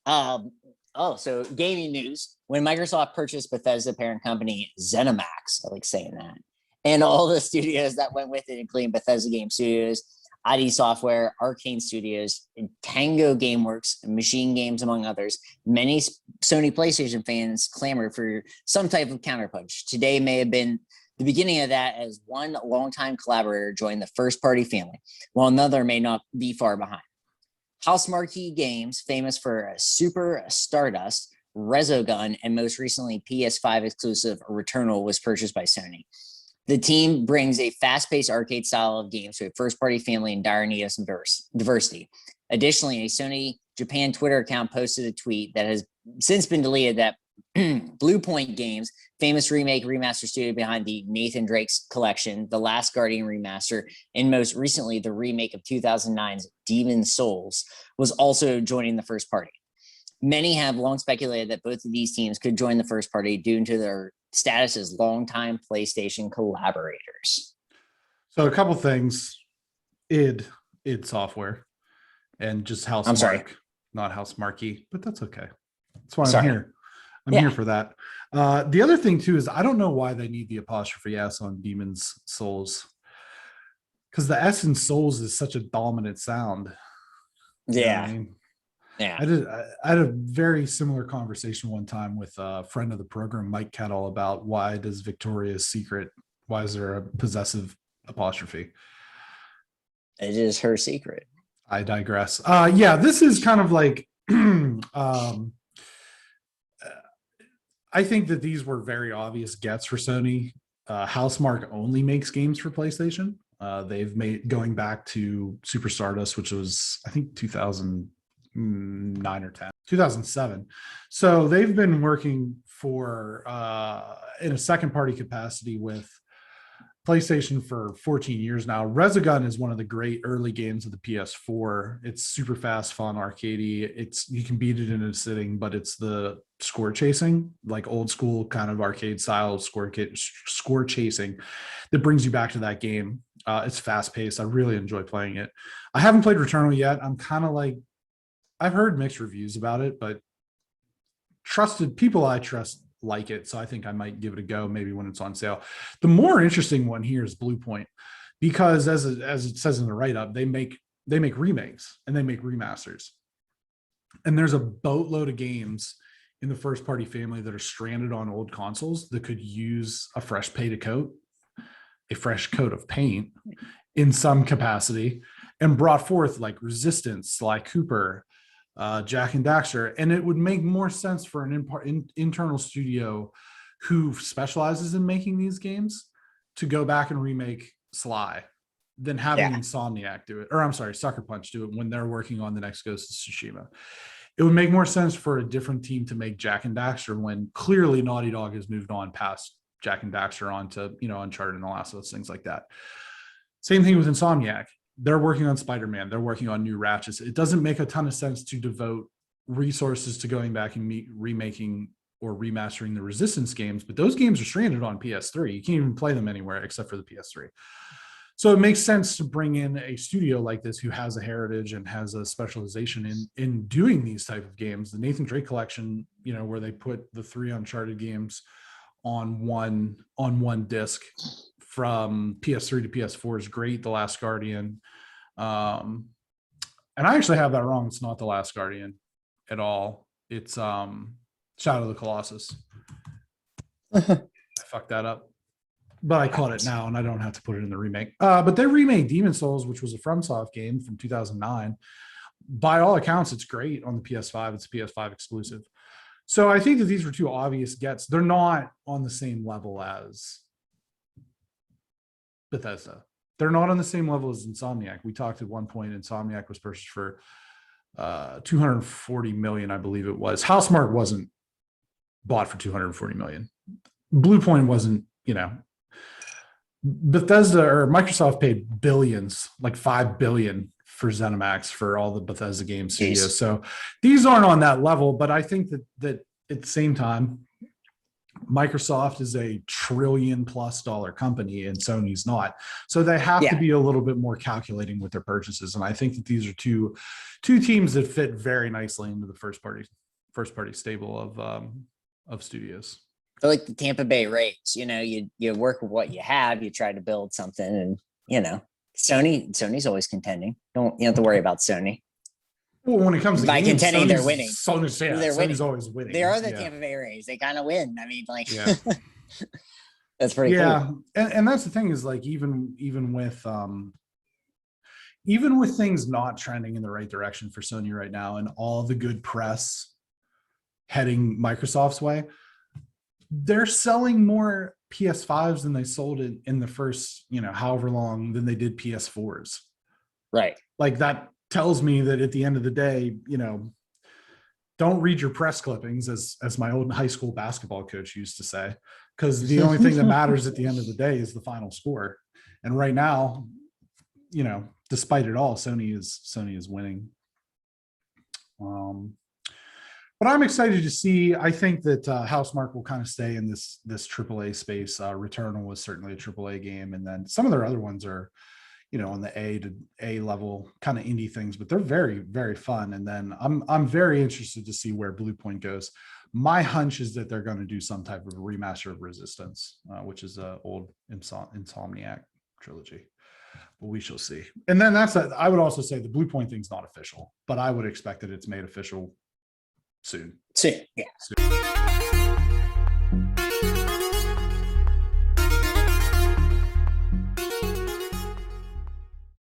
Um, so gaming news. When Microsoft purchased Bethesda parent company ZeniMax, I like saying that, and all the studios that went with it, including Bethesda Game Studios, ID Software, Arcane Studios, Tango Gameworks, Machine Games, among others, many Sony PlayStation fans clamored for some type of counterpunch. Today may have been the beginning of that, as one longtime collaborator joined the first-party family, while another may not be far behind. Housemarque Games, famous for Super Stardust, Resogun, and most recently PS5 exclusive Returnal, was purchased by Sony. The team brings a fast-paced arcade style of games to a first-party family in dire need of some diversity. Additionally, a Sony Japan Twitter account posted a tweet that has since been deleted that Blue Point Games, famous remaster studio behind the Nathan Drake's collection, The Last Guardian remaster, and most recently the remake of 2009's Demon's Souls, was also joining the first party. Many have long speculated that both of these teams could join the first party due to their status as longtime PlayStation collaborators. So a couple things. id Software and just Housemarque, not Housemarque, but that's okay. That's why I'm here. I'm here for that. The other thing too is I don't know why they need the apostrophe S on Demon's Souls, because the S in Souls is such a dominant sound. Yeah. You know what I mean? Yeah. I had a very similar conversation one time with a friend of the program, Mike Kettle, about why does Victoria's Secret, why is there a possessive apostrophe? It is her secret. I digress. Yeah, this is kind of like I think that these were very obvious gets for Sony. Housemarque only makes games for PlayStation. They've made, going back to Super Stardust, which was, I think, 2009 or 2007. So they've been working for in a second party capacity with PlayStation for 14 years now. Resogun is one of the great early games of the PS4. It's super fast, fun, arcadey. You can beat it in a sitting, but it's the score chasing, like old school kind of arcade style score chasing, that brings you back to that game. It's fast paced. I really enjoy playing it. I haven't played Returnal yet. I'm kind of like, I've heard mixed reviews about it, but trusted people I trust like it, so I think I might give it a go maybe when it's on sale. The more interesting one here is Blue Point, because as it says in the write-up, they make remakes and they make remasters, and there's a boatload of games in the first party family that are stranded on old consoles that could use a fresh coat of paint in some capacity, and brought forth, like Resistance, Sly Cooper, Jack and Daxter, and it would make more sense for an internal studio who specializes in making these games to go back and remake Sly than having Insomniac do it, or I'm sorry, Sucker Punch do it when they're working on the next Ghost of Tsushima. It would make more sense for a different team to make Jack and Daxter when clearly Naughty Dog has moved on past Jack and Daxter onto, Uncharted and The Last of Us, things like that. Same thing with Insomniac. They're working on Spider-Man. They're working on new Ratchets. It doesn't make a ton of sense to devote resources to going back and remaking or remastering the Resistance games, but those games are stranded on PS3. You can't even play them anywhere except for the PS3. So it makes sense to bring in a studio like this who has a heritage and has a specialization in doing these type of games. The Nathan Drake collection, where they put the 3 Uncharted games on one disc from PS3 to PS4 is great. The Last Guardian. And I actually have that wrong. It's not The Last Guardian at all. It's Shadow of the Colossus. I fucked that up. But I caught it now, and I don't have to put it in the remake. But they remade Demon's Souls, which was a FromSoft game from 2009. By all accounts, it's great on the PS5. It's a PS5 exclusive. So I think that these were two obvious gets. They're not on the same level as Bethesda. They're not on the same level as Insomniac. We talked at one point, Insomniac was purchased for $240 million, I believe it was. Housemarque wasn't bought for $240 million. Blue Point wasn't, Bethesda or Microsoft paid billions, like $5 billion for ZeniMax for all the Bethesda game studios. So these aren't on that level, but I think that at the same time, Microsoft is a $1 trillion+ company and Sony's not. So they have to Yeah. be a little bit more calculating with their purchases. And I think that these are two teams that fit very nicely into the first party stable of studios. They're like the Tampa Bay Rays. You work with what you have, you try to build something, and Sony's always contending. You don't have to worry about Sony. Well, when it comes to By games, contending, they're winning. Sony's They're winning. always winning. They are the Tampa Bay Rays. They kind of win. I mean, like, Yeah. that's pretty cool. And that's the thing is like even with things not trending in the right direction for Sony right now, and all the good press heading Microsoft's way, they're selling more PS5s than they sold in the first, however long than they did PS4s. Right. Like that tells me that at the end of the day, don't read your press clippings, as my old high school basketball coach used to say, because the only thing that matters at the end of the day is the final score. And right now, despite it all, Sony is winning. But I'm excited to see. I think that Housemarque will kind of stay in this AAA space. Returnal was certainly a AAA game, and then some of their other ones are, on the A to A level kind of indie things, but they're very, very fun. And then I'm very interested to see where Blue Point goes. My hunch is that they're going to do some type of remaster of Resistance, which is an old Insomniac trilogy. But we shall see. And then I would also say the Blue Point thing's not official, but I would expect that it's made official soon. Yeah. Soon.